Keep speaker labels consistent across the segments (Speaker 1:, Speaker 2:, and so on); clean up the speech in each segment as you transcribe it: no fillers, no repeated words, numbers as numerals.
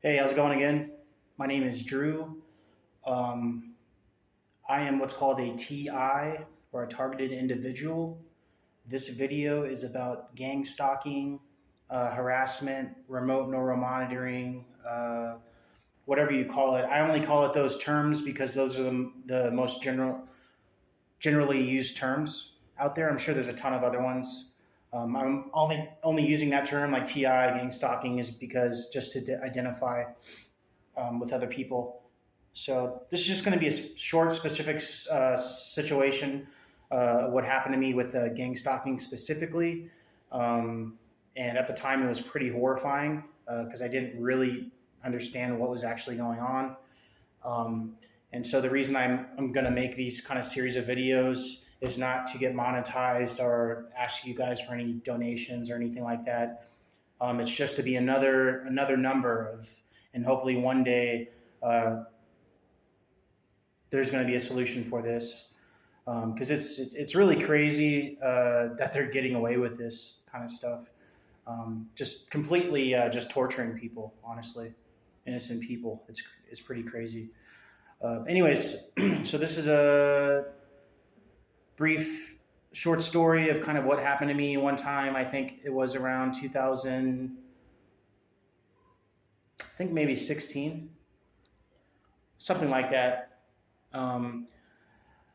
Speaker 1: Hey, how's it going again? My name is Drew. Um, I am what's called a TI, or a targeted individual. This video is about gang stalking, harassment, remote neuromonitoring, whatever you call it. I only call it those terms because those are the most generally used terms out there. I'm sure there's a ton of other ones. I'm only using that term like TI, gang stalking, is because just to identify with other people. So this is just going to be a short, specific situation. What happened to me with gang stalking specifically, and at the time it was pretty horrifying because I didn't really understand what was actually going on. Um, and so the reason I'm going to make these kind of series of videos is not to get monetized or ask you guys for any donations or anything like that. It's just to be another number of, and hopefully one day uh, there's going to be a solution for this because it's really crazy that they're getting away with this kind of stuff. Just completely just torturing people, honestly, innocent people. It's pretty crazy. Anyways, so this is a brief short story of kind of what happened to me one time. I think it was around 2000, I think maybe 16, something like that. Um,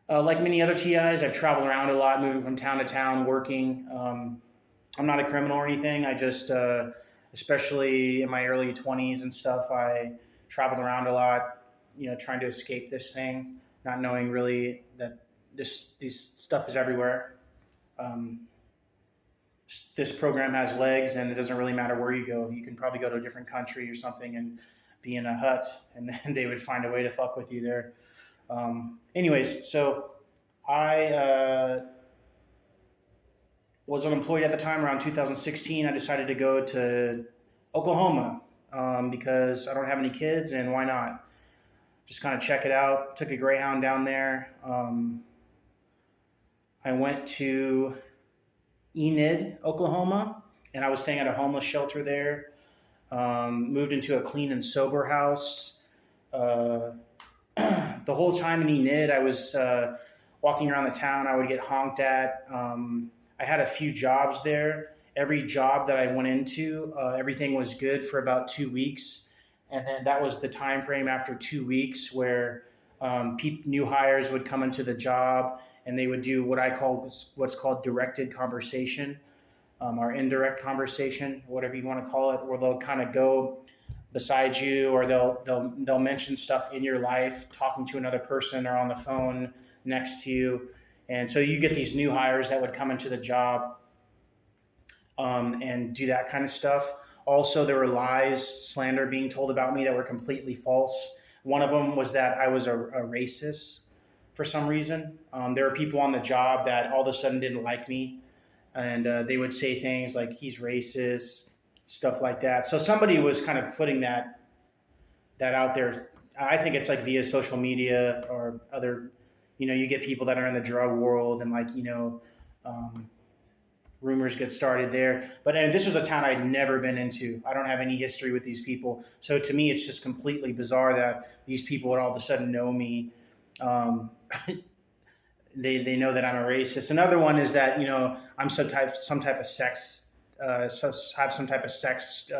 Speaker 1: like many other TIs, I've traveled around a lot, moving from town to town, working. I'm not a criminal or anything. I just, especially in my early 20s and stuff, I traveled around a lot, trying to escape this thing, not knowing really that these stuff is everywhere. Um, this program has legs, and it doesn't really matter where you go. You can probably go to a different country or something and be in a hut, and then they would find a way to fuck with you there. Anyways, so I was unemployed at the time around 2016. I decided to go to Oklahoma because I don't have any kids, and why not? Just kind of check it out. Took a Greyhound down there. I went to Enid, Oklahoma, and I was staying at a homeless shelter there. Moved into a clean and sober house. Uh, the whole time in Enid, I was walking around the town. I would get honked at. I had a few jobs there. Every job that I went into, everything was good for about 2 weeks, and then that was the time frame after 2 weeks where new hires would come into the job and they would do what's called directed conversation, or indirect conversation, whatever you want to call it, where they'll kind of go beside you, or they'll mention stuff in your life, talking to another person or on the phone next to you. And so you get these new hires that would come into the job and do that kind of stuff. Also, there were lies, slander being told about me that were completely false. One of them was that I was a racist for some reason. There were people on the job that all of a sudden didn't like me, and they would say things like he's racist, stuff like that. So somebody was kind of putting that out there. I think it's like via social media or other, you get people that are in the drug world, and rumors get started there. But this was a town I'd never been into. I don't have any history with these people. So to me, it's just completely bizarre that these people would all of a sudden know me. Um, they know that I'm a racist. Another one is that, I'm some type of sex, have some type of sex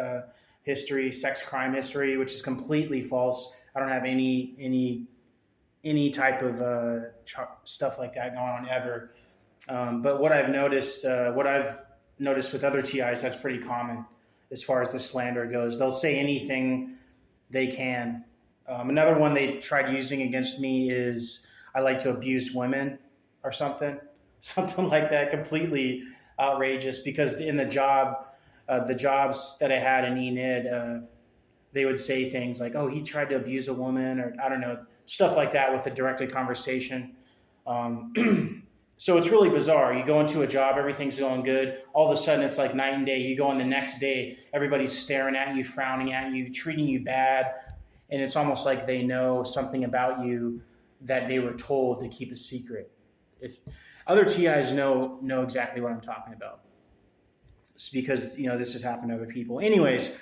Speaker 1: history, sex crime history, which is completely false. I don't have any type of stuff like that going on ever. But what I've noticed with other TIs, that's pretty common as far as the slander goes. They'll say anything they can. Another one they tried using against me is I like to abuse women or something, something like that. Completely outrageous, because in the jobs that I had in Enid, they would say things like, "Oh, he tried to abuse a woman," or I don't know, stuff like that with a directed conversation. So it's really bizarre. You go into a job, everything's going good. All of a sudden, it's like night and day. You go in the next day, everybody's staring at you, frowning at you, treating you bad, and it's almost like they know something about you that they were told to keep a secret. If other TIs know exactly what I'm talking about, it's because this has happened to other people. Anyways,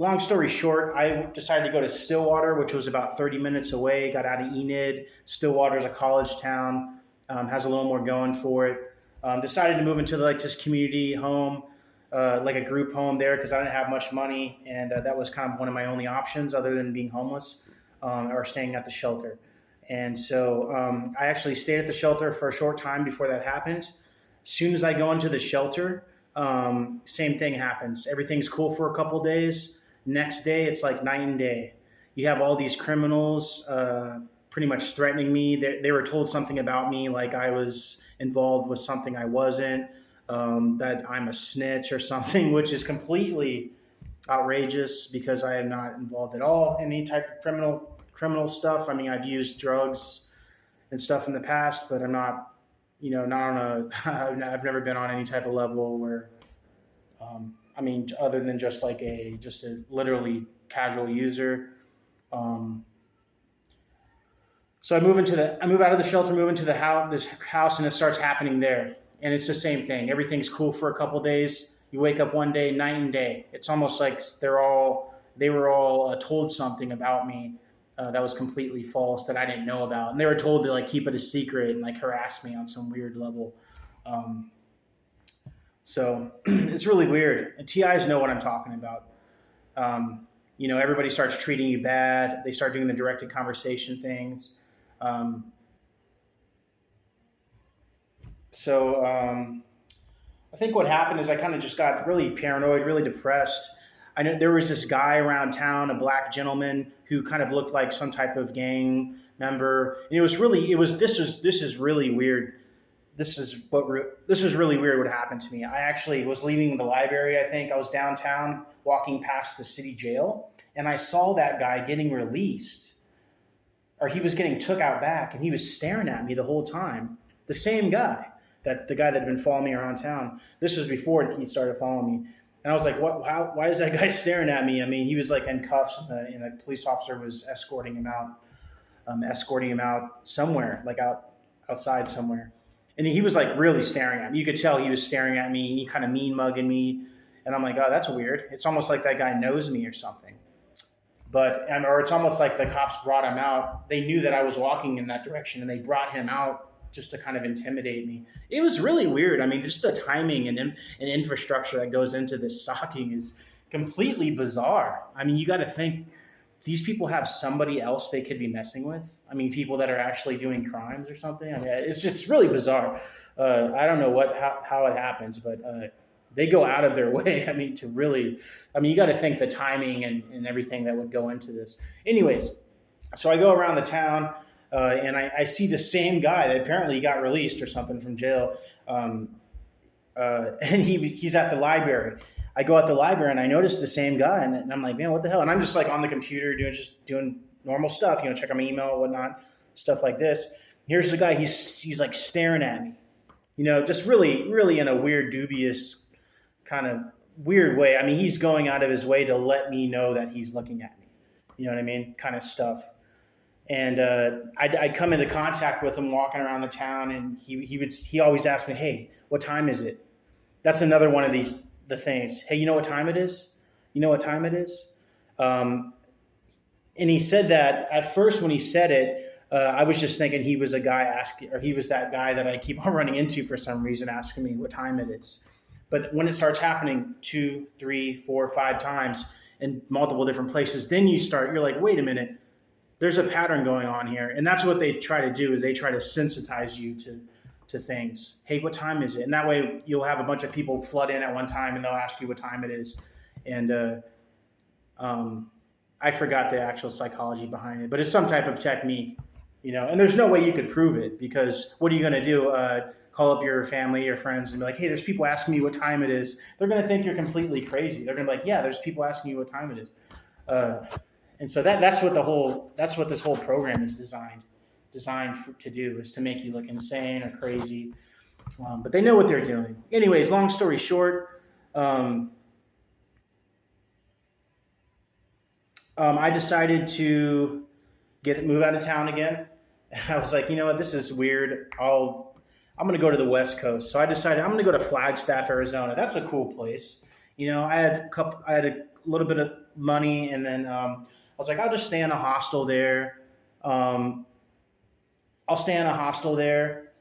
Speaker 1: long story short, I decided to go to Stillwater, which was about 30 minutes away. Got out of Enid. Stillwater is a college town, has a little more going for it. Decided to move into like this community home, like a group home there because I didn't have much money, and that was kind of one of my only options other than being homeless or staying at the shelter. And so I actually stayed at the shelter for a short time before that happened. As soon as I go into the shelter, same thing happens. Everything's cool for a couple days. Next day, it's like night and day. You have all these criminals pretty much threatening me. They were told something about me, like I was involved with something I wasn't, that I'm a snitch or something, which is completely outrageous because I am not involved at all in any type of criminal stuff. I mean, I've used drugs and stuff in the past, but I'm not, not on I've never been on any type of level where, I mean, other than just a literally casual user. So I move out of the shelter, move into this house, and it starts happening there. And it's the same thing. Everything's cool for a couple days. You wake up one day, night and day. It's almost like they were all told something about me that was completely false that I didn't know about, and they were told to like keep it a secret and like harass me on some weird level. So it's really weird. And TIs know what I'm talking about. Everybody starts treating you bad. They start doing the directed conversation things. I think what happened is I kind of just got really paranoid, really depressed. I know there was this guy around town, a black gentleman who kind of looked like some type of gang member. And this is really weird. This is really weird what happened to me. I actually was leaving the library. I think I was downtown walking past the city jail, and I saw that guy getting released, or he was getting took out back, and he was staring at me the whole time. The same guy, the guy that had been following me around town. This was before he started following me. And I was like, "What? Why is that guy staring at me?" I mean, he was like in cuffs, and the police officer was escorting him out somewhere, like outside somewhere. And he was like really staring at me. You could tell he was staring at me, and he kind of mean mugging me. And I'm like, "Oh, that's weird. It's almost like that guy knows me or something." Or it's almost like the cops brought him out. They knew that I was walking in that direction, and they brought him out just to kind of intimidate me. It was really weird. I mean, just the timing and infrastructure that goes into this stalking is completely bizarre. I mean, you got to think these people have somebody else they could be messing with. I mean, people that are actually doing crimes or something. I mean, it's just really bizarre. I don't know how it happens, but they go out of their way. I mean, you got to think the timing and everything that would go into this. Anyways, so I go around the town. And I see the same guy that apparently got released or something from jail, and he's at the library. I go at the library and I notice the same guy, and I'm like, man, what the hell? And I'm just like on the computer doing normal stuff, checking my email, whatnot, stuff like this. Here's the guy. He's like staring at me, just really, really in a weird, dubious kind of weird way. I mean, he's going out of his way to let me know that he's looking at me. You know what I mean? Kind of stuff. And I'd come into contact with him walking around the town, and he always asked me, "Hey, what time is it?" That's another one of the things. Hey, you know what time it is? You know what time it is? And he said that at first when he said it, I was just thinking he was a guy he was that guy that I keep on running into for some reason, asking me what time it is. But when it starts happening 2, 3, 4, 5 times in multiple different places, then you're like, wait a minute. There's a pattern going on here. And that's what they try to do, is they try to sensitize you to things. Hey, what time is it? And that way you'll have a bunch of people flood in at one time, and they'll ask you what time it is. And I forgot the actual psychology behind it, but it's some type of technique, and there's no way you could prove it, because what are you going to do? Call up your family or friends and be like, hey, there's people asking me what time it is. They're going to think you're completely crazy. They're going to be like, yeah, there's people asking you what time it is. And so that's what this whole program is designed to do, is to make you look insane or crazy. But they know what they're doing. Anyways, long story short, I decided to move out of town again. I was like, you know what, this is weird. I'm going to go to the West Coast. So I decided I'm going to go to Flagstaff, Arizona. That's a cool place. I had little bit of money, and then I was like, I'll just stay in a hostel there. Um, I'll stay in a hostel there,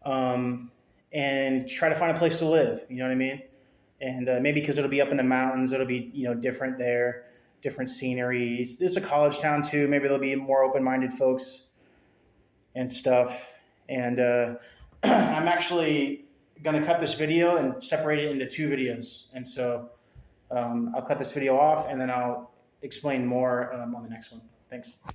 Speaker 1: um, and try to find a place to live. You know what I mean? And maybe because it'll be up in the mountains, it'll be different there, different scenery. It's a college town too. Maybe there'll be more open-minded folks and stuff. And I'm actually going to cut this video and separate it into 2 videos. And so I'll cut this video off and then I'll explain more on the next one. Thanks.